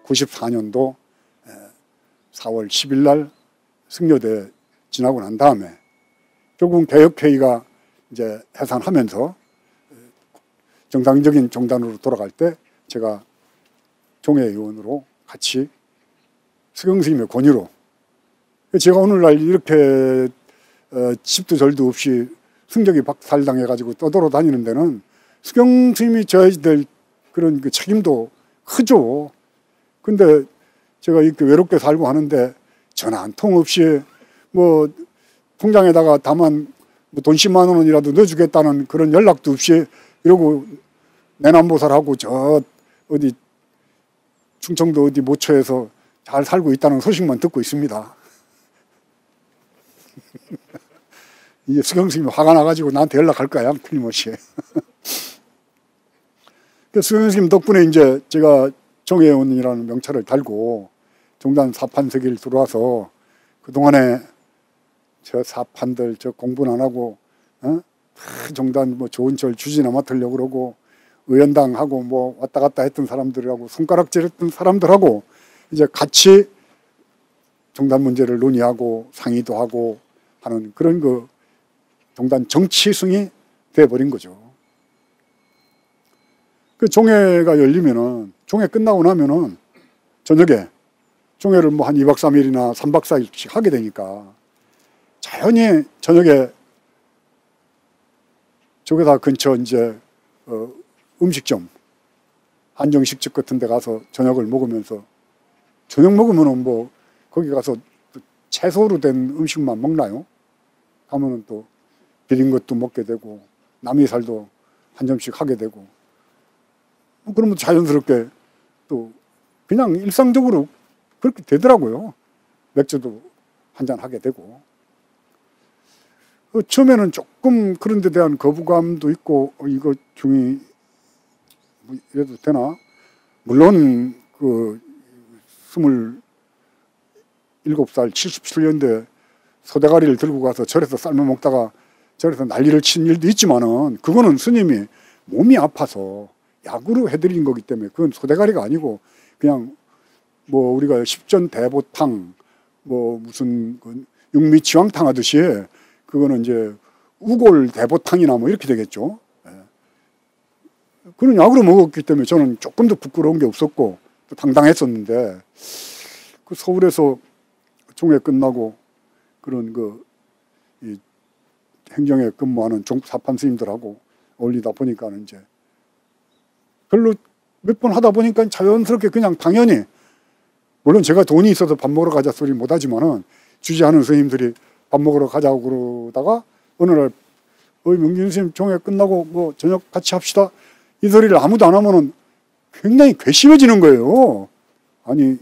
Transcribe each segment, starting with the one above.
94년도 4월 10일 날 승려대 지나고 난 다음에 결국은 개혁회의가 이제 해산하면서 정상적인 종단으로 돌아갈 때 제가 종회의원으로 같이 수경스님의 권유로 제가 오늘날 이렇게 집도 절도 없이 승적이 박살당해가지고 떠돌아 다니는 데는 수경스님이 져야 될 그런 그 책임도 크죠. 근데 제가 이렇게 외롭게 살고 하는데 전화 한 통 없이 뭐 통장에다가 다만 뭐 돈 10만 원이라도 넣어주겠다는 그런 연락도 없이 이러고 내남보살하고 저 어디 충청도 어디 모처에서 잘 살고 있다는 소식만 듣고 있습니다. 이제 수경스님이 화가 나가지고 나한테 연락할 거야, 틀림없이. 수경스님 덕분에 이제 제가 종회의원이라는 명찰을 달고 종단 사판세계를 들어와서 그동안에 저 사판들 저 공부는 안 하고 종단 뭐 좋은 절 주지나 맡으려고 그러고 의연당하고 뭐 왔다 갔다 했던 사람들하고 손가락질 했던 사람들하고 이제 같이 종단 문제를 논의하고 상의도 하고 하는 그런 그 종단 정치승이 돼버린 거죠. 그 종회가 열리면은 종회 끝나고 나면은 저녁에 종회를 뭐 한 2박 3일이나 3박 4일씩 하게 되니까 자연히 저녁에 저기다 근처 이제 음식점 한정식집 같은 데 가서 저녁을 먹으면서 저녁 먹으면은 뭐 거기 가서 채소로 된 음식만 먹나요? 하면은 또 비린 것도 먹게 되고 남이살도 한 점씩 하게 되고 그러면 자연스럽게 또 그냥 일상적으로 그렇게 되더라고요. 맥주도 한잔 하게 되고 처음에는 조금 그런 데 대한 거부감도 있고 이거 중이 뭐 이래도 되나? 물론 그 27살 77년대 소대가리를 들고 가서 절에서 삶아 먹다가 절에서 난리를 친 일도 있지만은 그거는 스님이 몸이 아파서 약으로 해드린 거기 때문에 그건 소대가리가 아니고 그냥 뭐 우리가 십전대보탕 뭐 무슨 그 육미치왕탕 하듯이 그거는 이제 우골 대보탕이나 뭐 이렇게 되겠죠. 그런 약으로 먹었기 때문에 저는 조금 더 부끄러운 게 없었고 또 당당했었는데 그 서울에서 종회 끝나고 그런 그 이 행정에 근무하는 사판 스님들하고 어울리다 보니까는 이제 별로 몇 번 하다 보니까 자연스럽게 그냥 당연히 물론 제가 돈이 있어서 밥 먹으러 가자 소리 못 하지만은 주지하는 스님들이 밥 먹으러 가자고 그러다가 어느 날 명진 스님 종회 끝나고 뭐 저녁 같이 합시다 이 소리를 아무도 안 하면은 굉장히 괘씸해지는 거예요. 아니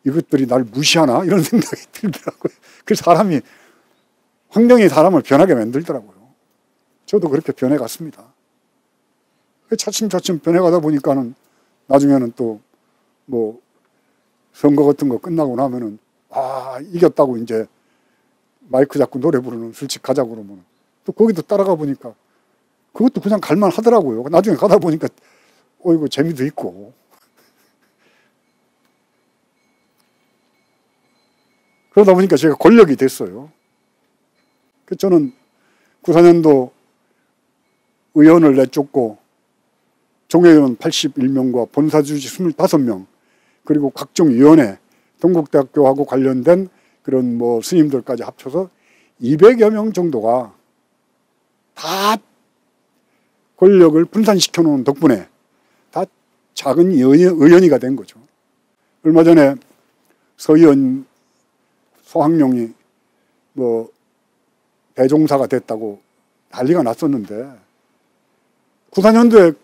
이것들이 날 무시하나 이런 생각이 들더라고요. 그 사람이 환경이 사람을 변하게 만들더라고요. 저도 그렇게 변해갔습니다. 차츰차츰 변해가다 보니까는 나중에는 또 뭐 선거 같은 거 끝나고 나면은 이겼다고 이제 마이크 잡고 노래 부르는 술집 가자고 그러면 또 거기도 따라가 보니까 그것도 그냥 갈만 하더라고요. 나중에 가다 보니까 이거 재미도 있고 그러다 보니까 제가 권력이 됐어요. 저는 94년도 의원을 내쫓고 종회의원 81명과 본사주지 25명 그리고 각종 위원회 동국대학교하고 관련된 그런 뭐 스님들까지 합쳐서 200여 명 정도가 다 권력을 분산시켜 놓은 덕분에 다 작은 의원이가 된 거죠. 얼마 전에 서의원 소학룡이 뭐 대종사가 됐다고 난리가 났었는데 94년도에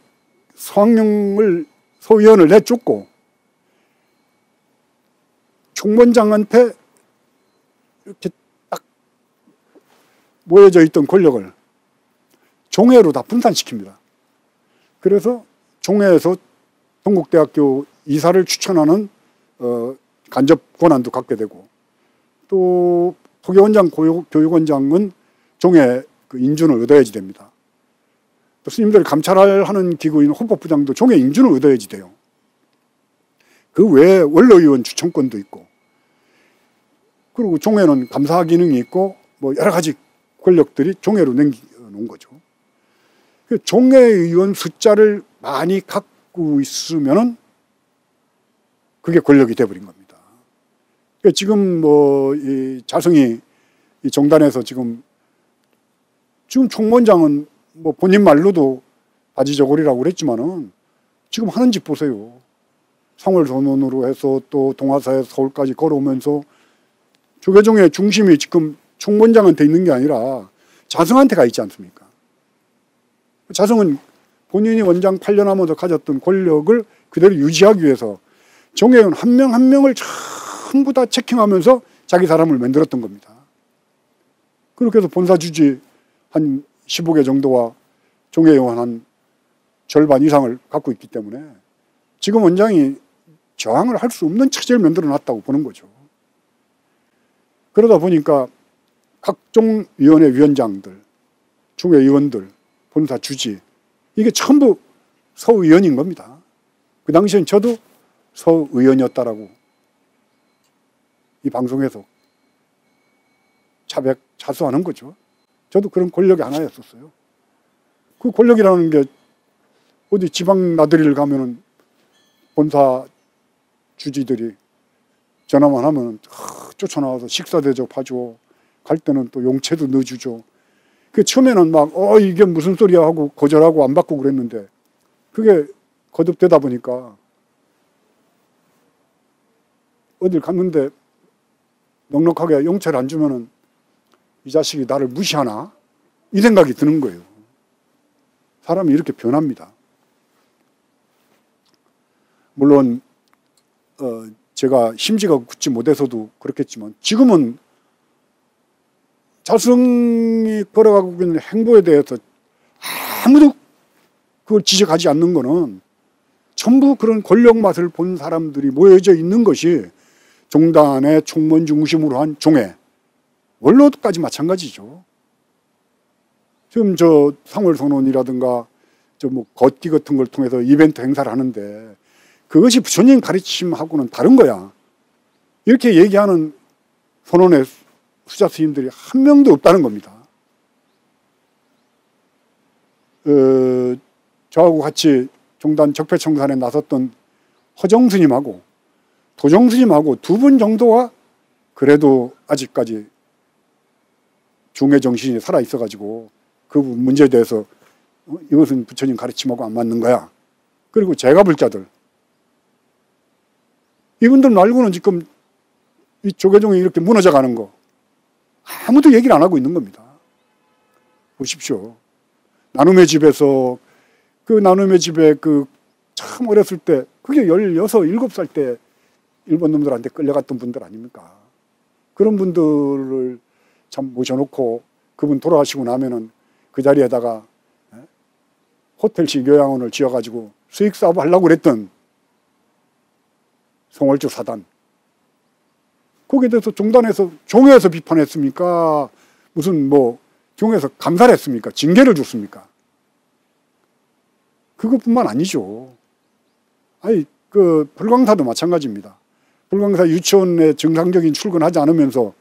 소학룡을 소의원을 내쫓고 총무원장한테 이렇게 딱 모여져 있던 권력을 종회로 다 분산시킵니다. 그래서 종회에서 동국대학교 이사를 추천하는 간접 권한도 갖게 되고 또 토교원장, 교육원장은 종회 그 인준을 얻어야지 됩니다. 또 스님들 감찰하는 기구인 헌법부장도 종회 인준을 얻어야지 돼요. 그 외에 원로의원 추천권도 있고, 그리고 종회는 감사 기능이 있고 뭐 여러 가지 권력들이 종회로 넘겨놓은 거죠. 종회의원 숫자를 많이 갖고 있으면은 그게 권력이 돼버린 겁니다. 지금 뭐 이 자성이 이 종단에서 지금 총무원장은 뭐 본인 말로도 바지저고리라고 그랬지만은 지금 하는 짓 보세요. 상월선언으로 해서 또 동아사에서 서울까지 걸어오면서 조계종의 중심이 지금 총무원장한테 있는 게 아니라 자성한테 가 있지 않습니까? 자성은 본인이 원장 8년 하면서 가졌던 권력을 그대로 유지하기 위해서 종회의원 한 명 한 명을 전부 다 체킹하면서 자기 사람을 만들었던 겁니다. 그렇게 해서 본사주지 한 15개 정도와 종회의원 한 절반 이상을 갖고 있기 때문에 지금 원장이 저항을 할 수 없는 체제를 만들어 놨다고 보는 거죠. 그러다 보니까 각종 위원회 위원장들, 중회의원들, 본사 주지, 이게 전부 서의원인 겁니다. 그 당시엔 저도 서의원이었다라고 이 방송에서 자수하는 거죠. 저도 그런 권력의 하나였었어요. 그 권력이라는 게 어디 지방 나들이를 가면은 본사 주지들이 전화만 하면 쫓아나와서 식사 대접하죠. 갈 때는 또 용채도 넣어주죠. 그 처음에는 막 이게 무슨 소리야 하고 거절하고 안 받고 그랬는데 그게 거듭되다 보니까 어딜 갔는데 넉넉하게 용채를 안 주면은 이 자식이 나를 무시하나? 이 생각이 드는 거예요. 사람이 이렇게 변합니다. 물론 제가 심지가 굳지 못해서도 그렇겠지만 지금은 자성이 걸어가고 있는 행보에 대해서 아무도 그걸 지적하지 않는 거는 전부 그런 권력 맛을 본 사람들이 모여져 있는 것이 종단의 총무원 중심으로 한 종회, 원로까지 마찬가지죠. 지금 저 상월선언이라든가 저 뭐 걷기 같은 걸 통해서 이벤트 행사를 하는데 그것이 부처님 가르침하고는 다른 거야. 이렇게 얘기하는 선언의 수자 스님들이 한 명도 없다는 겁니다. 저하고 같이 종단 적폐청산에 나섰던 허정 스님하고 도정 스님하고 두 분 정도가 그래도 아직까지 중회 정신이 살아 있어가지고 그 문제에 대해서 이것은 부처님 가르침하고 안 맞는 거야. 그리고 제가 불자들 이분들 말고는 지금 이 조계종이 이렇게 무너져 가는 거 아무도 얘기를 안 하고 있는 겁니다. 보십시오. 나눔의 집에서 그 나눔의 집에 그 참 어렸을 때 그게 16, 7살 때 일본 놈들한테 끌려갔던 분들 아닙니까? 그런 분들을 참 모셔놓고 그분 돌아가시고 나면은 그 자리에다가 호텔식 요양원을 지어가지고 수익 사업 하려고 그랬던 송월주 사단. 거기에 대해서 종단에서 종회에서 비판했습니까? 무슨 뭐 종회에서 감사를 했습니까? 징계를 줬습니까? 그것뿐만 아니죠. 아니 그 불광사도 마찬가지입니다. 불광사 유치원에 정상적인 출근하지 않으면서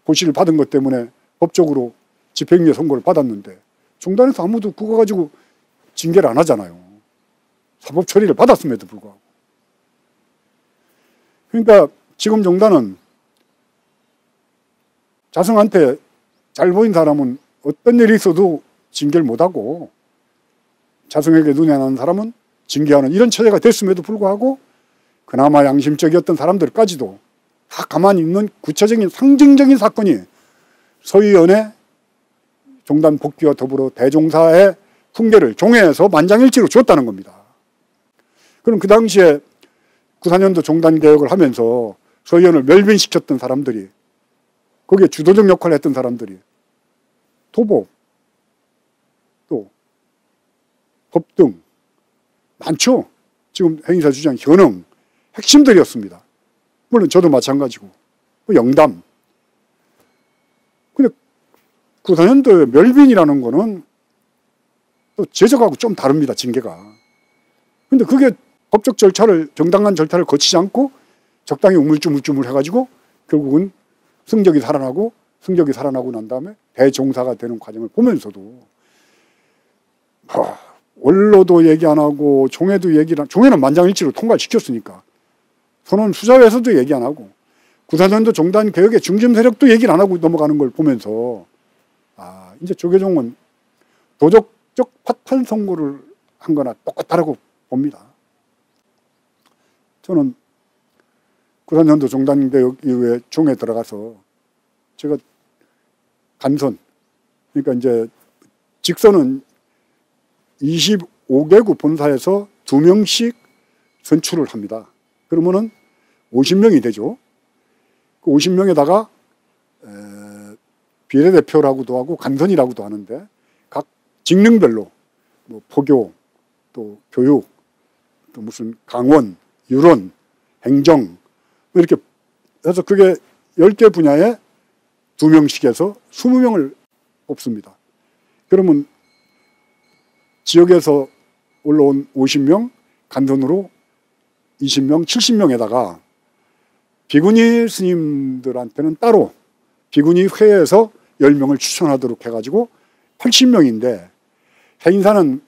고시를 받은 것 때문에 법적으로 집행유예 선고를 받았는데 종단에서 아무도 그거 가지고 징계를 안 하잖아요. 사법 처리를 받았음에도 불구하고. 그러니까 지금 종단은 자성한테 잘 보인 사람은 어떤 일이 있어도 징계를 못하고 자성에게 눈에 나는 사람은 징계하는 이런 체제가 됐음에도 불구하고 그나마 양심적이었던 사람들까지도 다 가만히 있는 구체적인 상징적인 사건이 서의원의 종단 복귀와 더불어 대종사의 풍계를 종회에서 만장일치로 줬다는 겁니다. 그럼 그 당시에 94년도 종단 개혁을 하면서 서의원을 멸빈시켰던 사람들이 거기에 주도적 역할을 했던 사람들이 도보 또 법등 많죠. 지금 행위사 주장 현응 핵심들이었습니다. 물론 저도 마찬가지고 영담. 근데 94년도에 멸빈이라는 거는 또 제적하고 좀 다릅니다. 징계가. 근데 그게 법적 절차를, 정당한 절차를 거치지 않고 적당히 우물쭈물쭈물 해가지고 결국은 성적이 살아나고, 성적이 살아나고 난 다음에 대종사가 되는 과정을 보면서도 원로도 얘기 안 하고 종회도 얘기를, 종회는 만장일치로 통과시켰으니까 선원 수자회에서도 얘기 안 하고 구사년도 종단 개혁의 중심 세력도 얘기를 안 하고 넘어가는 걸 보면서 이제 조계종은 도덕적 파탄 선고를 한 거나 똑같다라고 봅니다. 저는 구사년도 종단 개혁 이후에 종에 들어가서 제가 간선, 그러니까 이제 직선은 25개국 본사에서 2명씩 선출을 합니다. 그러면은 50명이 되죠. 그 50명에다가 비례대표라고도 하고 간선이라고도 하는데 각 직능별로 뭐 포교, 또 교육, 또 무슨 강원, 유론, 행정 이렇게 해서 그게 10개 분야에 2명씩해서 20명을 뽑습니다. 그러면 지역에서 올라온 50명, 간선으로 20명, 70명에다가 비구니 스님들한테는 따로 비구니 회에서 10명을 추천하도록 해가지고 80명인데 해인사는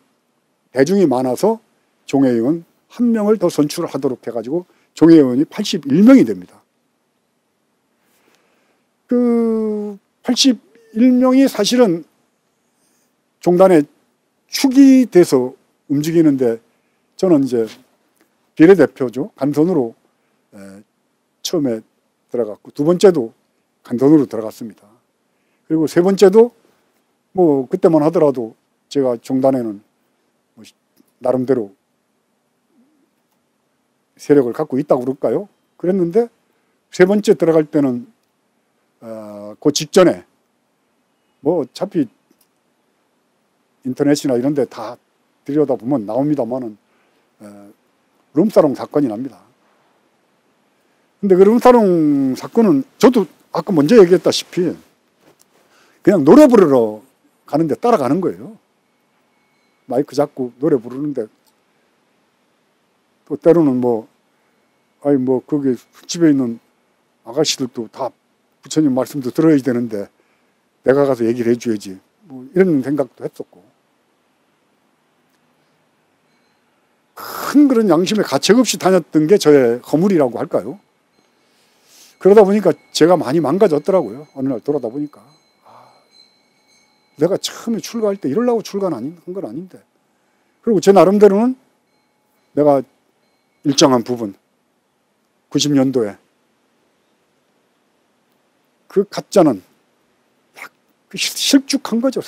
대중이 많아서 종회의원 1명을 더 선출하도록 해가지고 종회의원이 81명이 됩니다. 그 81명이 사실은 종단의 축이 돼서 움직이는데 저는 이제 비례대표죠. 간선으로 처음에 들어갔고 두 번째도 간선으로 들어갔습니다. 그리고 세 번째도 뭐 그때만 하더라도 제가 종단에는 뭐 나름대로 세력을 갖고 있다고 그럴까요? 그랬는데 세 번째 들어갈 때는 그 직전에 뭐 어차피 인터넷이나 이런 데 다 들여다보면 나옵니다만은 룸사롱 사건이 납니다. 근데 그 룸사롱 사건은 저도 아까 먼저 얘기했다시피 그냥 노래 부르러 가는데 따라가는 거예요. 마이크 잡고 노래 부르는데 또 때로는 거기 집에 있는 아가씨들도 다 부처님 말씀도 들어야 되는데 내가 가서 얘기를 해줘야지. 뭐 이런 생각도 했었고. 큰 그런 양심의 가책 없이 다녔던 게 저의 허물이라고 할까요? 그러다 보니까 제가 많이 망가졌더라고요. 어느 날 돌아다 보니까. 내가 처음에 출가할 때 이러려고 출가한 건 아닌데. 그리고 제 나름대로는 내가 일정한 부분, 90년도에 그 가짜는 실죽한 거죠.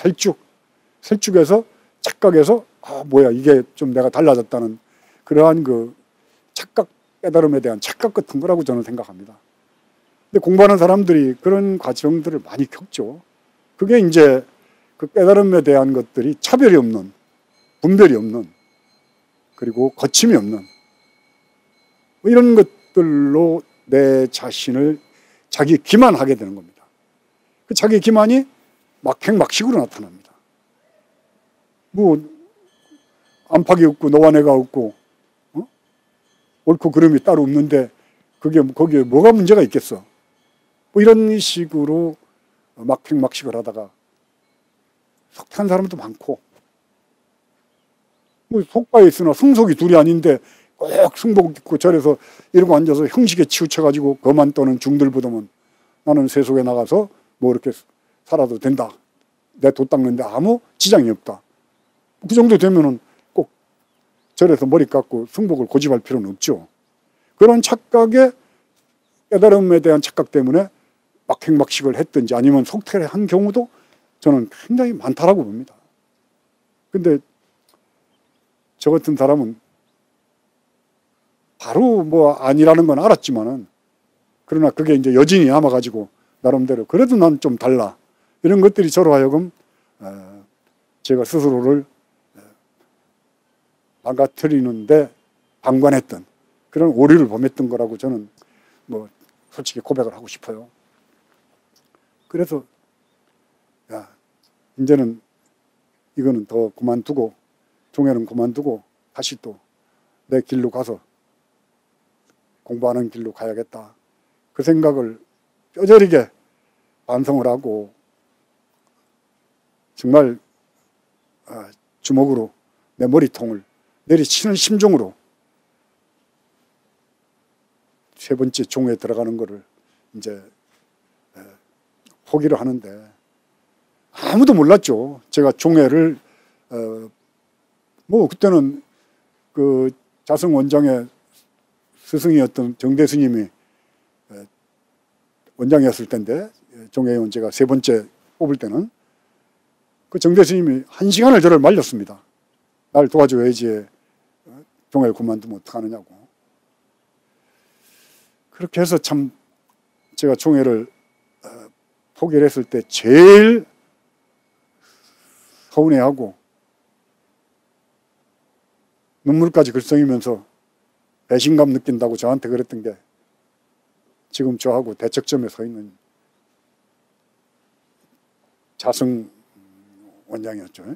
설죽에서 착각해서 뭐야 이게 좀 내가 달라졌다는 그러한 그 착각, 깨달음에 대한 착각 같은 거라고 저는 생각합니다. 근데 공부하는 사람들이 그런 과정들을 많이 겪죠. 그게 이제 그 깨달음에 대한 것들이 차별이 없는, 분별이 없는, 그리고 거침이 없는 뭐 이런 것들로 내 자신을 자기 기만하게 되는 겁니다. 그 자기 기만이 막행막식으로 나타납니다. 뭐 안팎이 없고 너와 내가 없고 옳고 그름이 따로 없는데 거기에 뭐가 문제가 있겠어. 뭐 이런 식으로 막행막식을 하다가 석퇴한 사람도 많고 뭐 속바에 있으나 승속이 둘이 아닌데 꼭 승복 입고 절에서 이러고 앉아서 형식에 치우쳐가지고 거만 떠는 중들보다는 나는 세속에 나가서 뭐 이렇게 살아도 된다. 내 도 닦는데 아무 지장이 없다. 그 정도 되면은 꼭 절에서 머리 깎고 승복을 고집할 필요는 없죠. 그런 착각에 깨달음에 대한 착각 때문에 막행막식을 했든지 아니면 속퇴를 한 경우도 저는 굉장히 많다라고 봅니다. 근데 저 같은 사람은 바로 뭐 아니라는 건 알았지만은 그러나 그게 이제 여진이 남아가지고 나름대로 그래도 난 좀 달라. 이런 것들이 저로 하여금 제가 스스로를 망가뜨리는데 방관했던 그런 오류를 범했던 거라고 저는 뭐 솔직히 고백을 하고 싶어요. 그래서 이제는 이거는 더 그만두고 종회는 그만두고 다시 또 내 길로 가서 공부하는 길로 가야겠다. 그 생각을 뼈저리게 반성을 하고 정말 주먹으로 내 머리통을 내리치는 심정으로 세 번째 종에 들어가는 거를 이제 포기를 하는데, 아무도 몰랐죠. 제가 종회를 뭐 그때는 그 자성 원장의 스승이었던 정대 스님이 원장이었을 텐데, 종회의원 제가 세 번째 뽑을 때는 그 정대 스님이 1시간을 저를 말렸습니다. 날 도와줘야지 종회를 그만두면 어떡하느냐고. 그렇게 해서 참 제가 종회를 포기를 했을 때 제일 서운해하고 눈물까지 글썽이면서 배신감 느낀다고 저한테 그랬던 게 지금 저하고 대척점에 서 있는 자성 원장이었죠.